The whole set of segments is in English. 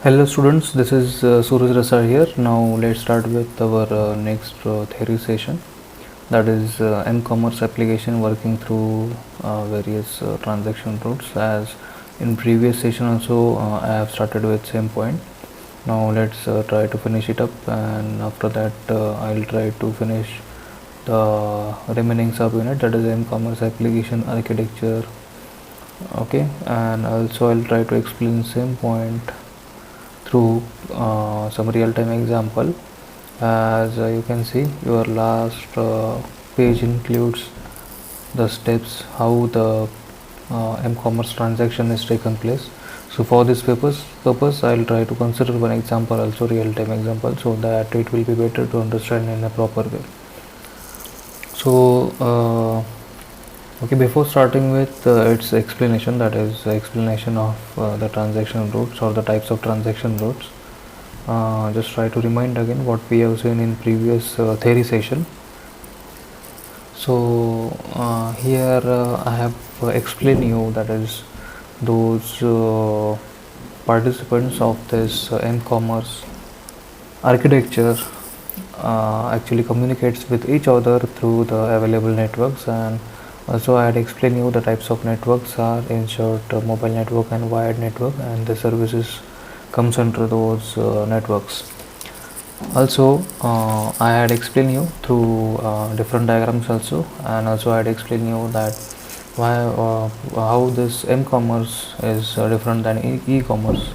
Hello students, this is Suraj Rasar here. Now let's start with our next theory session, that is m-commerce application working through various transaction routes. As in previous session also I have started with same point. Now let's try to finish it up, and after that I'll try to finish the remaining subunit, that is m-commerce application architecture. Okay, and also I'll try to explain same point through some real-time example. As you can see, your last page includes the steps how the m-commerce transaction is taken place. So for this purpose I'll try to consider one example, also real-time example, so that it will be better to understand in a proper way. So okay, before starting with its explanation, that is explanation of the transaction routes or the types of transaction routes, just try to remind again what we have seen in previous theory session. So here I have explained you, that is those participants of this m-commerce architecture actually communicates with each other through the available networks. And also I had explained you the types of networks are, in short, mobile network and wired network, and the services comes under those networks. Also I had explained you through different diagrams also, and also I had explained you that why how this m-commerce is different than e-commerce.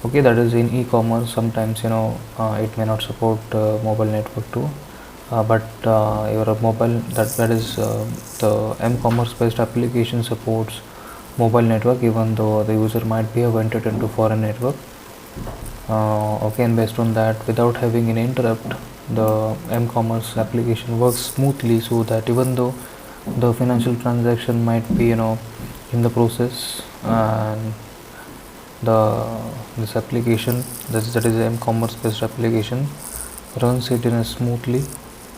Okay, that is in e-commerce sometimes it may not support mobile network too, but your mobile, that is the m-commerce based application supports mobile network, even though the user might be entered into foreign network. Okay, and based on that, without having an interrupt, the m-commerce application works smoothly, so that even though the financial transaction might be in the process, and this application, that is m-commerce based application, runs it in a smoothly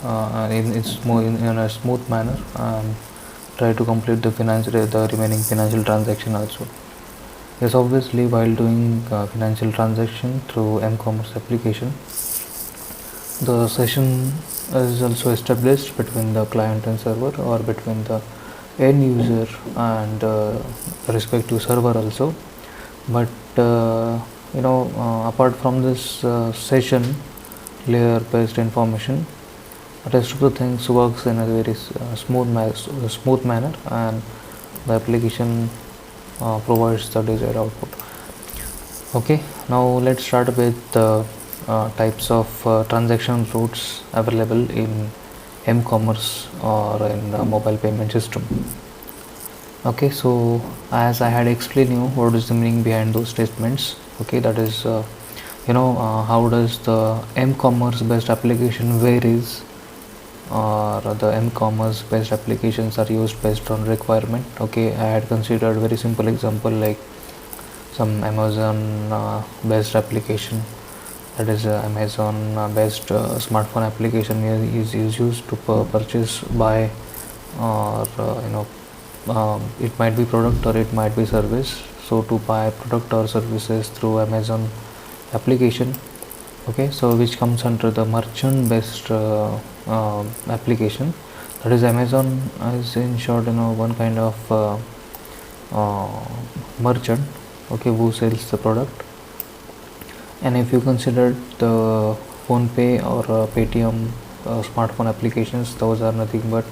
in a smooth manner, and try to complete the remaining financial transaction also. Yes, obviously while doing financial transaction through m-commerce application, the session is also established between the client and server, or between the end user and respective server also. But apart from this session layer based information, rest of the things works in a very smooth manner, and the application provides the desired output. Okay, now let's start with the types of transaction routes available in m-commerce or in the mobile payment system. Okay, so as I had explained you what is the meaning behind those statements. Okay, that is how does the m-commerce based application varies, or the m-commerce based applications are used based on requirement. Okay, I had considered very simple example like some Amazon based application, that is Amazon based smartphone application is used to purchase, buy, or it might be product or it might be service. So to buy product or services through Amazon application, okay, so which comes under the merchant based application, that is Amazon is, in short, one kind of merchant, okay, who sells the product. And if you consider the phone pay or Paytm smartphone applications, those are nothing but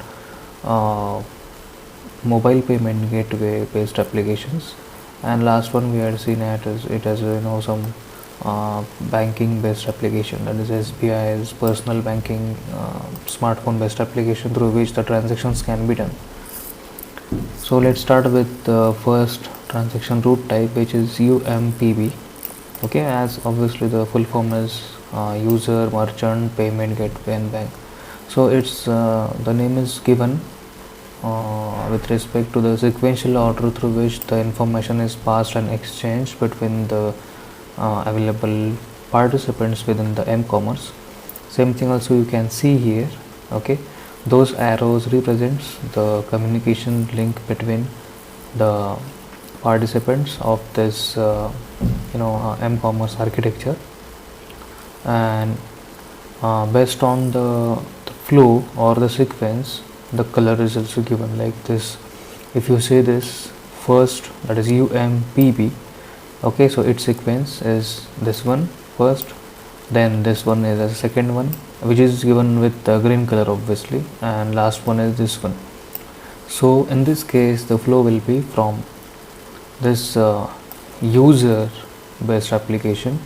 mobile payment gateway based applications. And last one we had seen it as some banking based application, that is SBI's personal banking smartphone based application, through which the transactions can be done. So let's start with the first transaction route type, which is UMPB. Okay, as obviously the full form is user, merchant, payment gateway, and bank. So it's the name is given with respect to the sequential order through which the information is passed and exchanged between the available participants within the m-commerce. Same thing also you can see here. Okay, those arrows represents the communication link between the participants of this m-commerce architecture, and based on the flow or the sequence, the color is also given like this. If you see this first, that is UMPB, okay, so its sequence is this one first, then this one is a second one, which is given with the green color obviously, and last one is this one. So in this case the flow will be from this user based application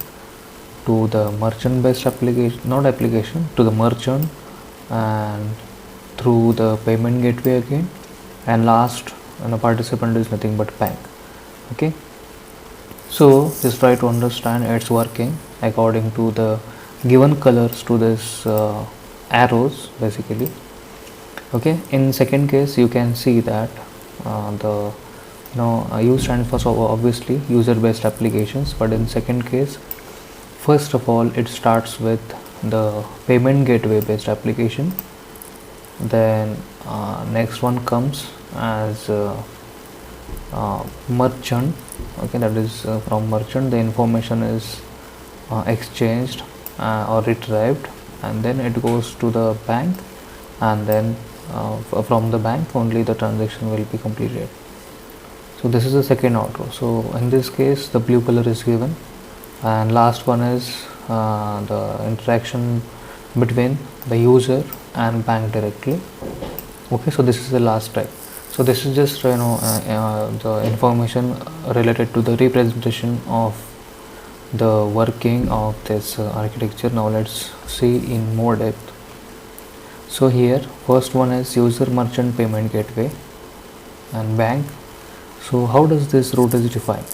to the merchant based application, not application, to the merchant, and through the payment gateway again, and last participant is nothing but bank. Okay, so just try to understand it's working according to the given colors to this arrows basically. Okay, in second case you can see that the U stands for obviously user based applications, but in second case, first of all it starts with the payment gateway based application, then next one comes as merchant. Okay, that is from merchant the information is exchanged or retrieved, and then it goes to the bank, and then from the bank only the transaction will be completed. So this is the second order. So in this case the blue color is given, and last one is the interaction between the user and bank directly. Okay, so this is the last type. So this is just the information related to the representation of the working of this architecture. Now let's see in more depth. So here first one is user merchant payment gateway and bank. So how does this route is defined?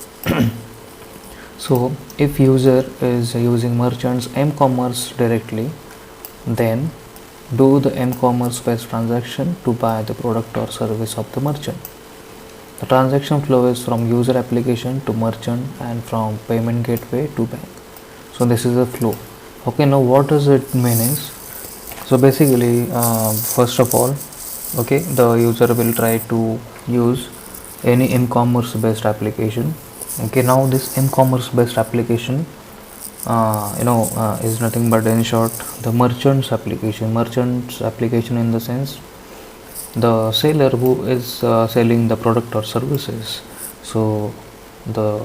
So if user is using merchant's m-commerce directly, then do the m-commerce based transaction to buy the product or service of the merchant. The transaction flow is from user application to merchant and from payment gateway to bank. So this is the flow. Okay, now what does it mean? So basically first of all, okay, the user will try to use any m-commerce based application. Okay, now this m-commerce based application is nothing but in short the merchant's application in the sense the seller who is selling the product or services. So the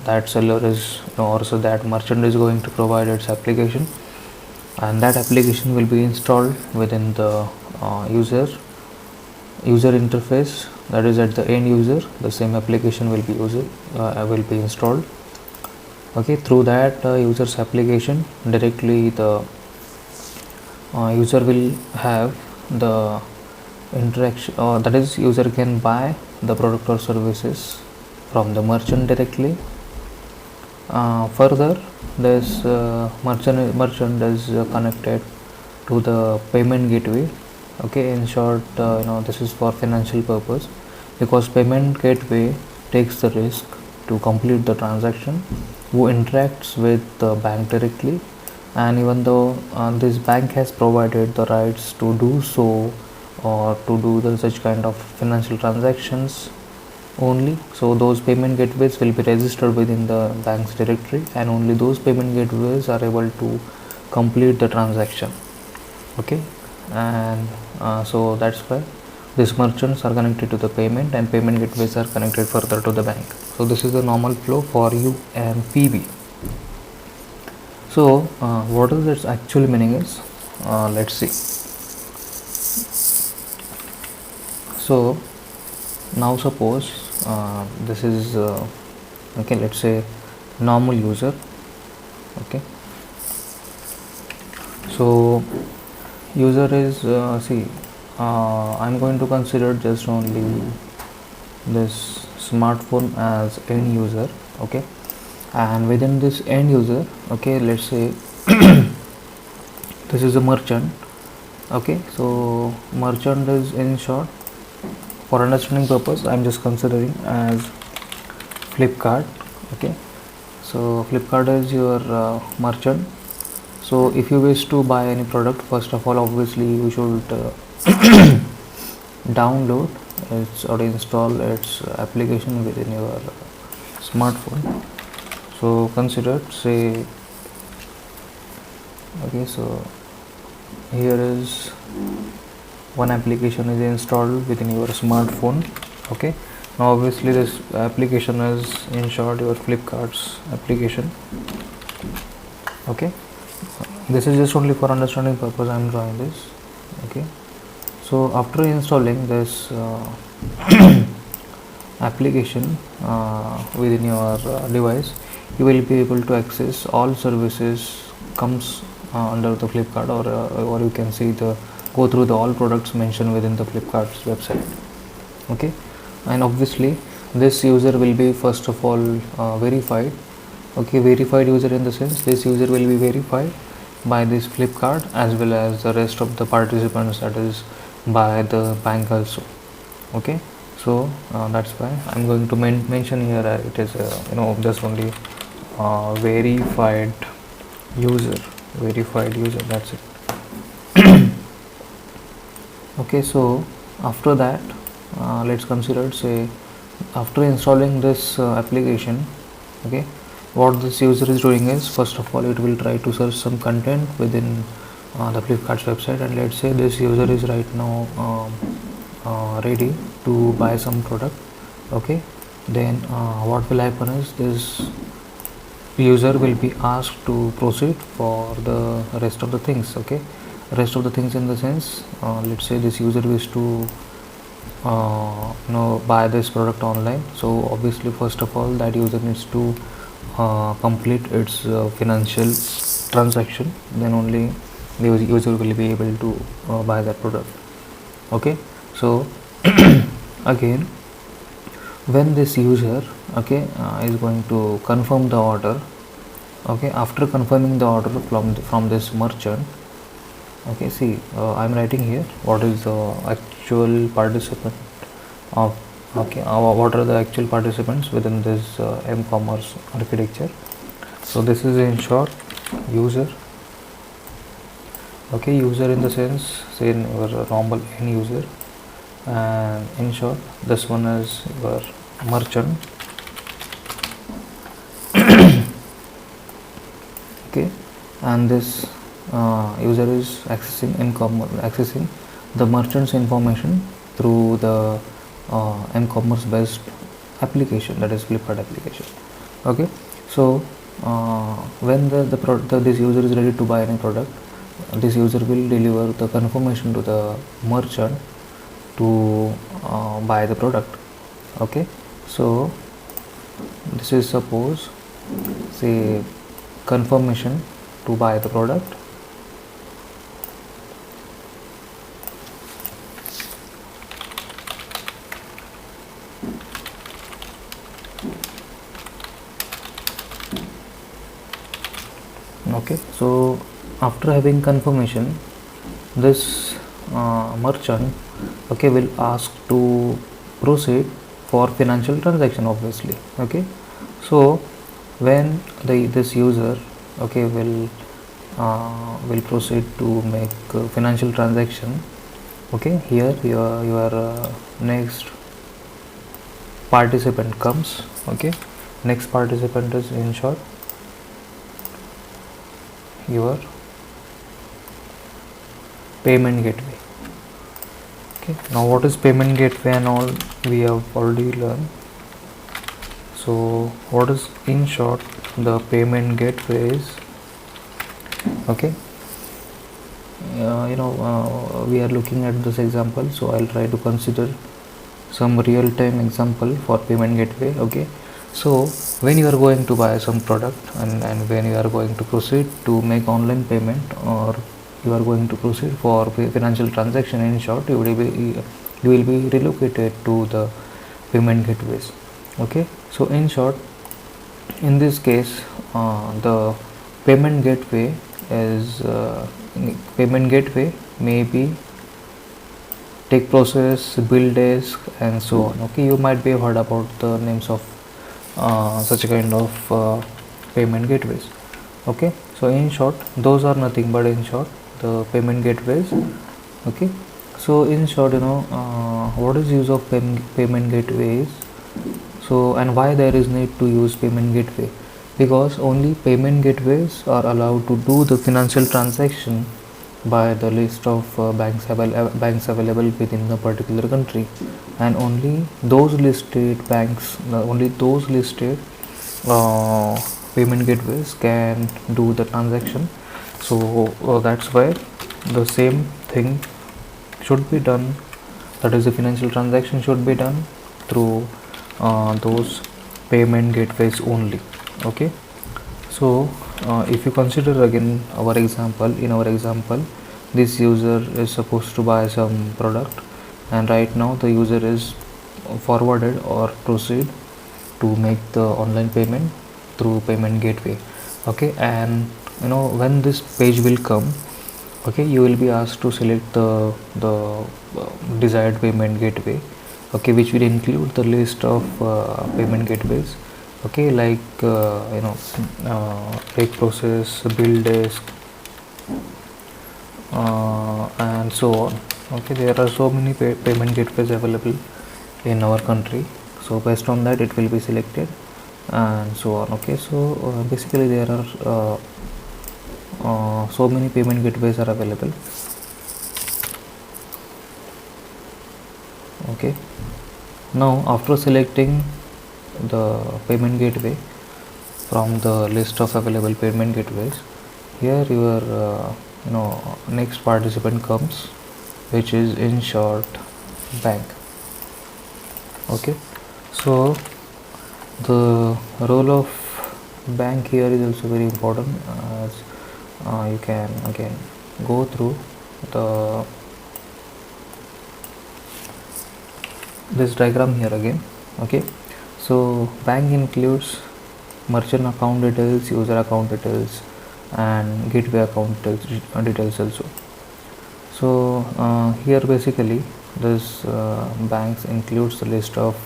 that seller is or so that merchant is going to provide its application, and that application will be installed within the user interface, that is at the end user. The same application will be installed. Okay, through that user's application directly the user will have the interaction, that is user can buy the product or services from the merchant directly. Further, this merchant is connected to the payment gateway. Okay, in short this is for financial purpose, because payment gateway takes the risk to complete the transaction, who interacts with the bank directly, and even though this bank has provided the rights to do so or to do such kind of financial transactions only, so those payment gateways will be registered within the bank's directory, and only those payment gateways are able to complete the transaction. Okay, and so that's why these merchants are connected to the payment, and payment gateways are connected further to the bank. So this is the normal flow for UMPB. So what is its actual meaning is, let's see. So now suppose this is okay, let's say normal user. Okay, so user is I'm going to consider just only this smartphone as end user. Okay, and within this end user, okay, let's say this is a merchant. Okay, so merchant is in short, for understanding purpose, I'm just considering as Flipkart. Okay, so Flipkart is your merchant. So if you wish to buy any product, first of all obviously you should download its or install its application within your smartphone. So consider, say, okay, so here is one application is installed within your smartphone. Okay, now obviously this application is, in short, your Flipkart's application. Okay, this is just only for understanding purpose I am drawing this. Okay, so after installing this application within your device, you will be able to access all services comes under the Flipkart, or you can see the go through the all products mentioned within the Flipkart's website. Okay, and obviously this user will be first of all verified. Okay, verified user in the sense this user will be verified by this Flipkart as well as the rest of the participants, that is by the bank also. Okay, so that's why I'm going to mention here it is just only verified user, that's it. Okay, so after that let's consider, say, after installing this application. Okay, what this user is doing is, first of all, it will try to search some content within the Flipkart's website, and let's say this user is right now ready to buy some product. Okay, then what will happen is this user will be asked to proceed for the rest of the things. Okay, rest of the things in the sense, let's say this user wish to buy this product online. So obviously first of all that user needs to complete its financial transaction, then only the user will be able to buy that product. Okay, so again, when this user is going to confirm the order, okay, after confirming the order from this merchant, okay, see, I'm writing here what is the actual participant of, okay, what are the actual participants within this m-commerce architecture. So this is in short user. Okay, user in the sense, say, your normal end user, and in short this one is your merchant. Okay, and this user is accessing the merchant's information through the m-commerce based application, that is Flipkart application. Okay, so when this user is ready to buy any product, this user will deliver the confirmation to the merchant to buy the product. Okay, so this is, suppose, say, confirmation to buy the product. Okay, so after having confirmation, this merchant, okay, will ask to proceed for financial transaction, obviously. Okay, so when this user, okay, will proceed to make financial transaction, okay, here your next participant comes. Okay, next participant is, in short, your payment gateway. Okay, now what is payment gateway and all we have already learned. So what is, in short, the payment gateway is, okay, we are looking at this example, so I'll try to consider some real-time example for payment gateway. Okay, so when you are going to buy some product, and when you are going to proceed to make online payment, or you are going to proceed for financial transaction, in short, you will be relocated to the payment gateways. Okay, so in short, in this case, the payment gateway may be take process, bill desk, and so on. Okay, you might be heard about the names of such a kind of payment gateways. Okay, so in short, those are nothing but, in short, the payment gateways. Okay, so in short, what is use of payment gateways? So, and why there is need to use payment gateway? Because only payment gateways are allowed to do the financial transaction by the list of banks available within the particular country, and only those listed banks, only those listed uh, payment gateways can do the transaction. So that's why the same thing should be done, that is the financial transaction should be done through those payment gateways only. Okay, so if you consider again our example, in our example this user is supposed to buy some product, and right now the user is forwarded or proceed to make the online payment through payment gateway. Okay, and when this page will come, okay, you will be asked to select the desired payment gateway, okay, which will include the list of payment gateways, okay, like Cake Process, BillDesk, and so on. Okay, there are so many payment gateways available in our country, so based on that it will be selected and so on. Okay, so basically there are so many payment gateways are available. Okay, now after selecting the payment gateway from the list of available payment gateways, here your next participant comes, which is InShort Bank. Okay, so the role of bank here is also very important, as you can again go through this diagram here again. Okay, so bank includes merchant account details, user account details, and gateway account details also. So here basically this banks includes the list of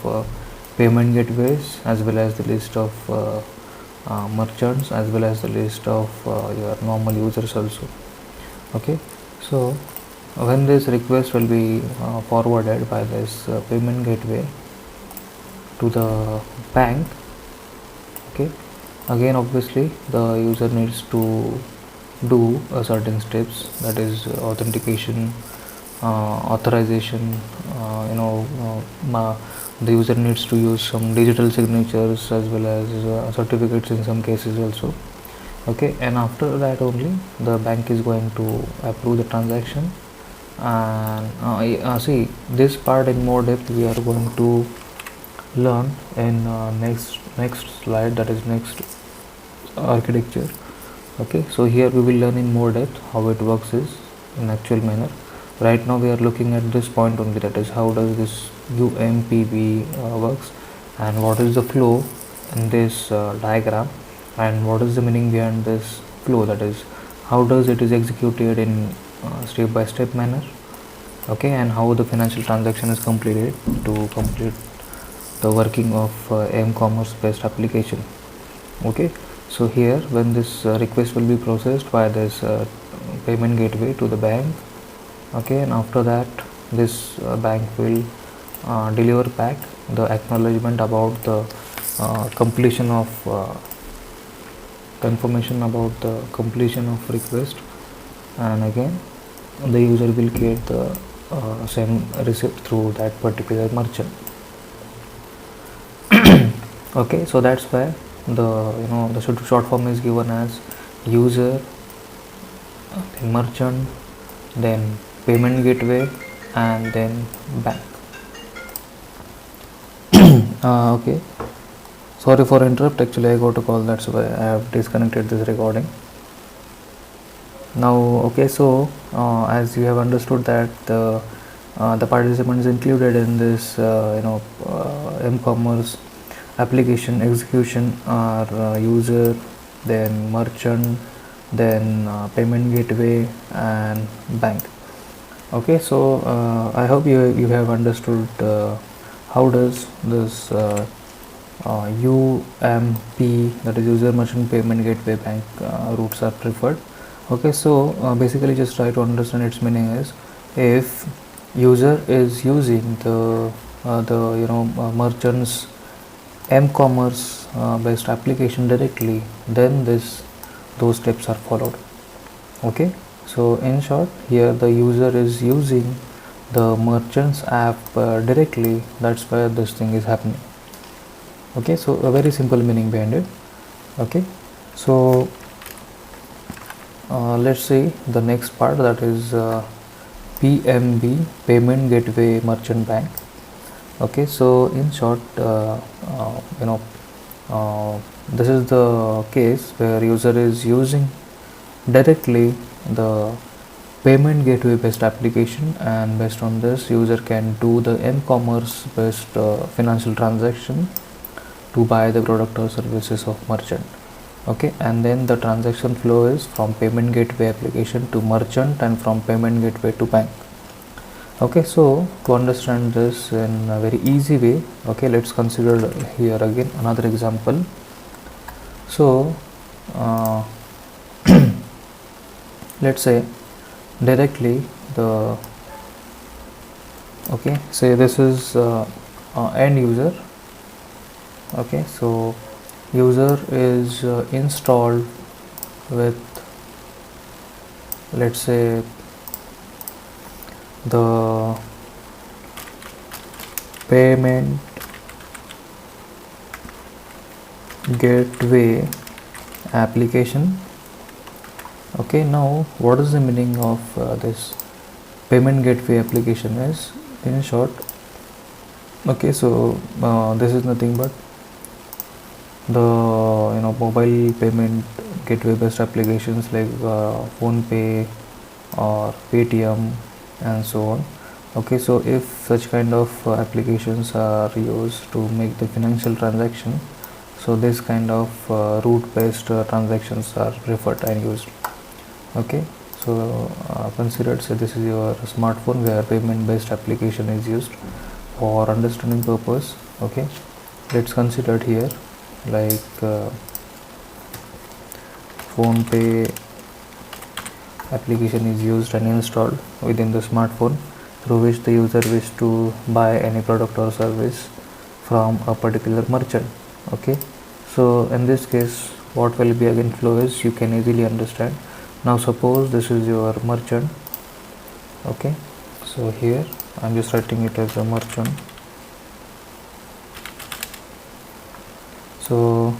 payment gateways, as well as the list of merchants, as well as the list of your normal users also. Okay, so when this request will be forwarded by this payment gateway to the bank, okay, again obviously the user needs to do certain steps, that is authentication, authorization, the user needs to use some digital signatures as well as certificates in some cases also. Okay, and after that only the bank is going to approve the transaction. And see, this part in more depth we are going to learn in next slide, that is next architecture. Okay, so here we will learn in more depth how it works is in actual manner. Right now we are looking at this point only, that is how does this UMPB works, and what is the flow in this diagram, and what is the meaning behind this flow, that is how does it is executed in step by step manner. Okay, and how the financial transaction is completed to complete the working of m-commerce based application. Okay, so here when this request will be processed by this payment gateway to the bank, okay, and after that this bank will deliver back the acknowledgement about the completion of confirmation about the completion of request, and again the user will get the same receipt through that particular merchant. Okay, so that's why the short form is given as user, then merchant, then payment gateway, and then bank. Okay, sorry for interrupt, actually I got a call, that's why I have disconnected this recording now. Okay, so as you have understood that the participants included in this m-commerce application execution are user, then merchant, then payment gateway, and bank. Okay, so I hope you have understood how does this UMP, that is user merchant payment gateway bank routes are preferred. Okay, so basically just try to understand its meaning is, if user is using the merchant's m-commerce based application directly, then those steps are followed. Okay, so in short, here the user is using the merchant's app directly. That's where this thing is happening. Okay, so a very simple meaning behind it. Okay, so let's see the next part, that is PMB, Payment Gateway Merchant Bank. Okay, so in short, this is the case where user is using directly the payment gateway based application, and based on this user can do the m-commerce based financial transaction to buy the product or services of merchant. Okay, and then the transaction flow is from payment gateway application to merchant and from payment gateway to bank. Okay, so to understand this in a very easy way, okay, let's consider here again another example. So let's say directly the, okay, say this is end user. Okay, so user is installed with, let's say, the payment gateway application. Okay, now what is the meaning of this payment gateway application is, in short, okay, so this is nothing but the mobile payment gateway based applications like phone pay or Paytm and so on. Okay, so if such kind of applications are used to make the financial transaction, so this kind of route based transactions are preferred and used. Okay, so consider, say this is your smartphone where payment based application is used. For understanding purpose, okay, let's consider it here like phone pay application is used and installed within the smartphone, through which the user wishes to buy any product or service from a particular merchant. Okay, so in this case what will be again flow is, you can easily understand. Now suppose this is your merchant. Okay, so here I'm just writing it as a merchant. So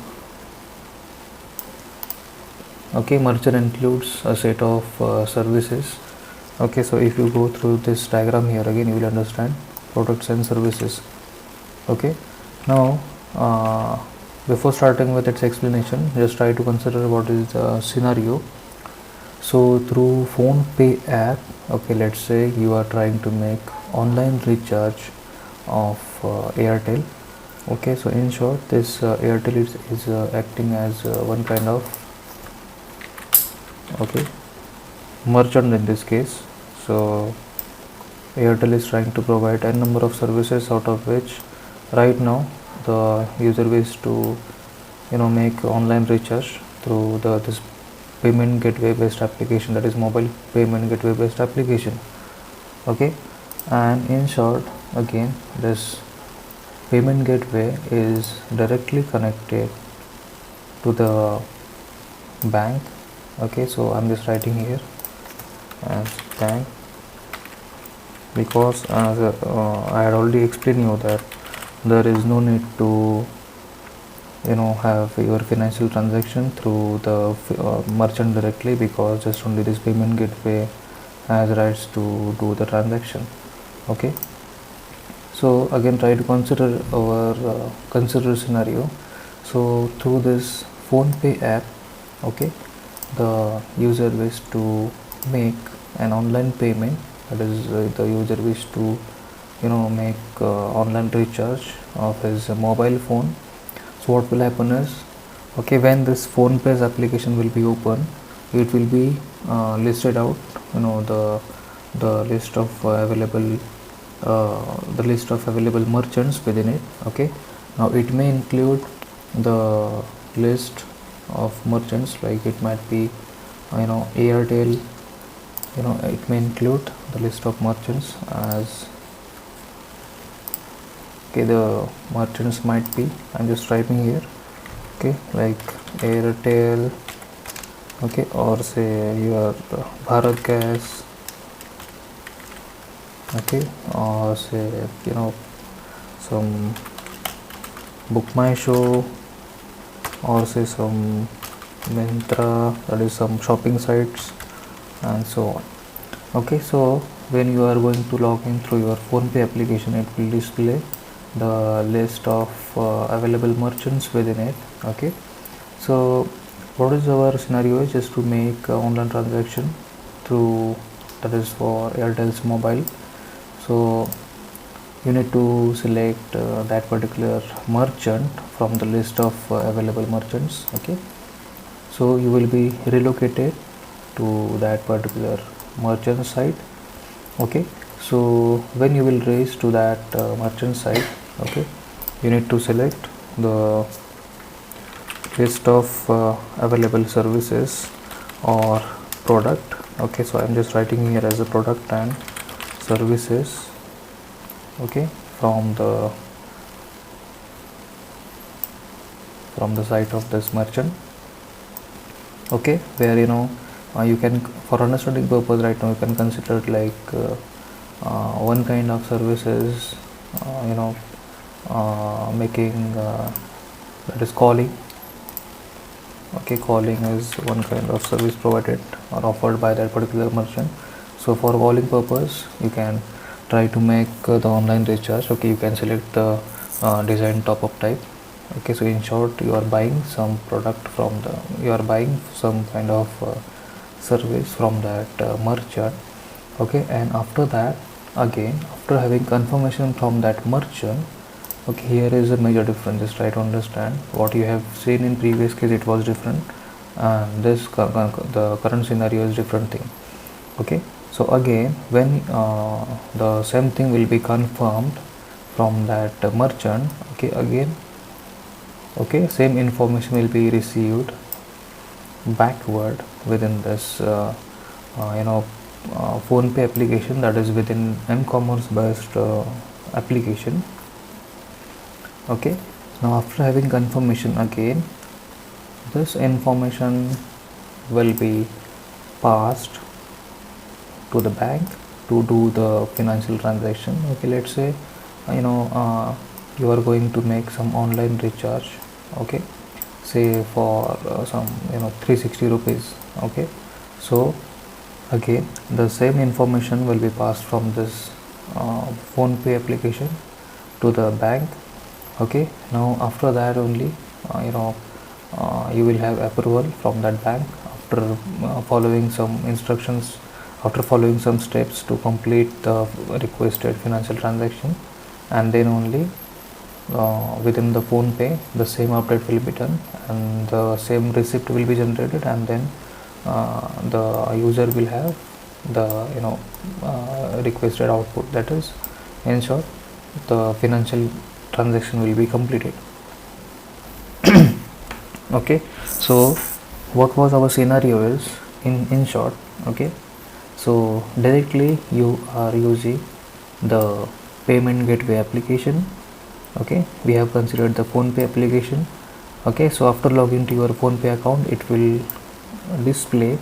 okay, merchant includes a set of services. Okay, so if you go through this diagram here again, you will understand products and services. Okay, now before starting with its explanation, just try to consider what is the scenario. So through phone pay app, okay, let's say you are trying to make online recharge of Airtel. Okay, so in short, this Airtel is acting as one kind of, okay, merchant in this case. So Airtel is trying to provide n number of services, out of which right now the user wishes to make online recharge through this payment gateway based application, that is mobile payment gateway based application. Okay, and in short, again, this payment gateway is directly connected to the bank. Okay, so I'm just writing here as bank, because as I had already explained you that there is no need to have your financial transaction through the merchant directly, because just only this payment gateway has rights to do the transaction. Okay, so again try to consider our consider scenario. So through this phone pay app, okay, the user wishes to make an online payment, that is the user wishes to make online recharge of his mobile phone. So what will happen is, okay, when this phone pay's application will be open, it will be listed out the list of available merchants within it. Okay, now it may include the list of merchants, like it might be Airtel, it may include the list of merchants as Okay, the merchants might be, I'm just typing here, okay, like Airtel, okay, or say your Bharat Gas, okay, or say some Book My Show, or say some Myntra, that is some shopping sites, and so on. Okay, so when you are going to log in through your PhonePe application, it will display the list of available merchants within it. Okay, so what is our scenario is just to make online transaction through, that is for Airtel's mobile. So you need to select that particular merchant from the list of available merchants. Okay, so you will be relocated to that particular merchant site. Okay, so when you will reach to that merchant site, okay, you need to select the list of available services or product. Okay, so I'm just writing here as a product and services, okay, from the site of this merchant. Okay, where you can, for understanding purpose right now, you can consider it like one kind of services, making, that is calling. Okay, calling is one kind of service provided or offered by that particular merchant. So for calling purpose, you can try to make the online recharge. Okay, you can select the design top up type. Okay, so in short, you are buying some product from you are buying some kind of service from that merchant. Okay, and after that, again, after having confirmation from that merchant, okay, here is a major difference. Just try to understand what you have seen in previous case, it was different, and this the current scenario is different thing. Okay, so again, when the same thing will be confirmed from that merchant, okay, again, okay, same information will be received backward within this PhonePe application, that is within m-commerce based application. Okay, now after having confirmation, again this information will be passed to the bank to do the financial transaction. Okay, let's say you are going to make some online recharge, okay, say for some 360 rupees. Okay, so again the same information will be passed from this PhonePe application to the bank. Okay, now after that only you will have approval from that bank after following some instructions, after following some steps to complete the requested financial transaction, and then only within the PhonePe the same update will be done and the same receipt will be generated, and then the user will have the requested output. That is, in short, the financial transaction will be completed. Okay, so what was our scenario is, in short, okay, so directly you are using the payment gateway application. Okay, we have considered the PhonePe application. Okay, so after logging to your PhonePe account, it will display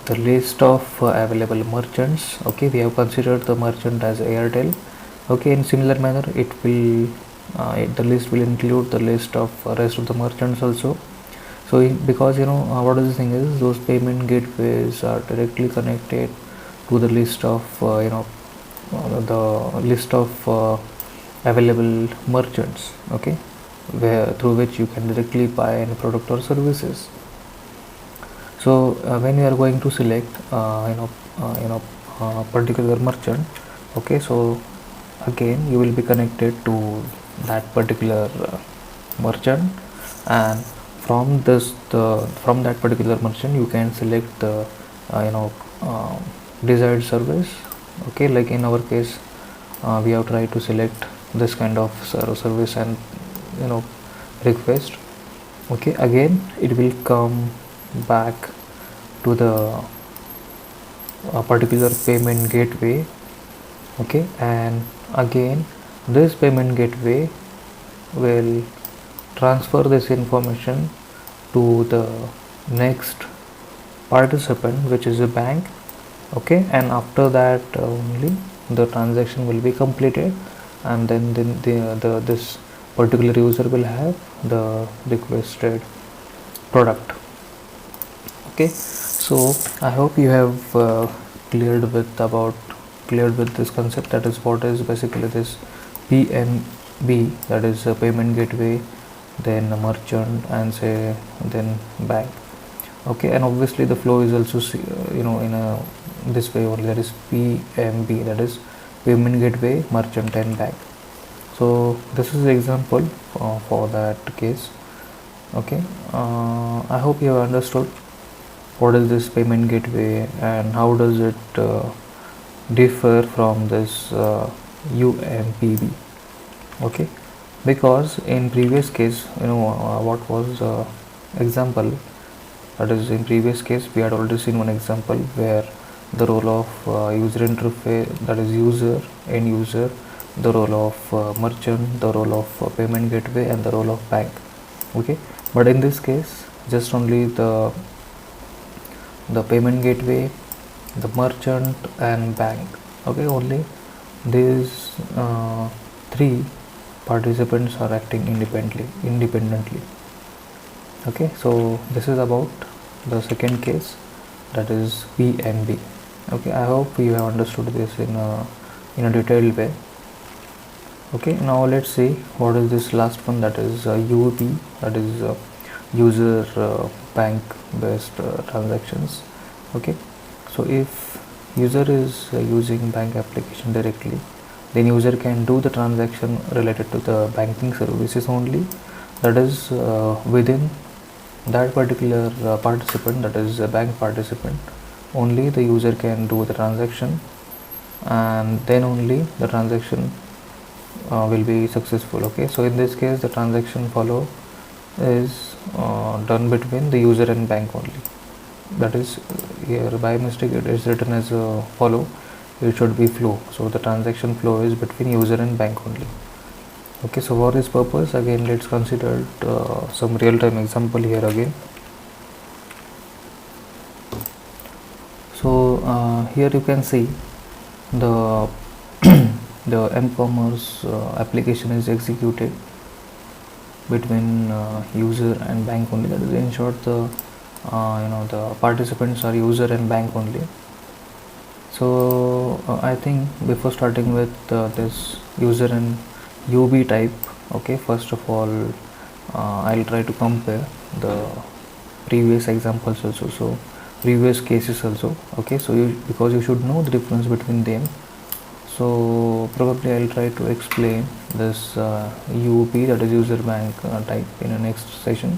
the list of available merchants. Okay, we have considered the merchant as Airtel. Okay, in similar manner, it will the list will include the list of rest of the merchants also. So because what is the thing is, those payment gateways are directly connected to the list of the list of available merchants. Okay, where through which you can directly buy any product or services. So when you are going to select particular merchant, okay, so again you will be connected to that particular merchant, and from from that particular merchant you can select the desired service. Okay, like in our case, we have tried to select this kind of service and request. Okay, again it will come back to the particular payment gateway. Okay, and again this payment gateway will transfer this information to the next participant, which is a bank. Okay, and after that only the transaction will be completed, and then this particular user will have the requested product. Okay, so I hope you have cleared with this concept, that is what is basically this PMB, that is a payment gateway, then a merchant, and say then bank. Okay, and obviously the flow is also in a this way only, that is PMB, that is payment gateway, merchant, and bank. So this is the example for that case. Okay, I hope you have understood what is this payment gateway and how does it differ from this UMPB. Okay, because in previous case, what was example, that is in previous case we had already seen one example where the role of user interface, that is user, end user, the role of merchant, the role of payment gateway, and the role of bank. Okay, but in this case just only the payment gateway, the merchant, and bank. Okay, only these three participants are acting independently. Okay, so this is about the second case, that is PMB. Okay, I hope you have understood this in a detailed way. Okay, now let's see what is this last one, that is UB, that is user bank based transactions. Okay, so if user is using bank application directly, then user can do the transaction related to the banking services only, that is within that particular participant, that is a bank participant only the user can do the transaction, and then only the transaction will be successful. Okay, so in this case the transaction follow is done between the user and bank only, that is here by mistake it is written as a follow, it should be flow, so the transaction flow is between user and bank only. Okay, so for this purpose again let's consider some real-time example here again. So here you can see the the m-commerce application is executed between user and bank only, that is in short the the participants are user and bank only. So I think before starting with this user and UB type, okay, first of all I'll try to compare the previous examples also, so previous cases also. Okay, so because you should know the difference between them, so probably I'll try to explain this UOP, that is user bank type, in the next session.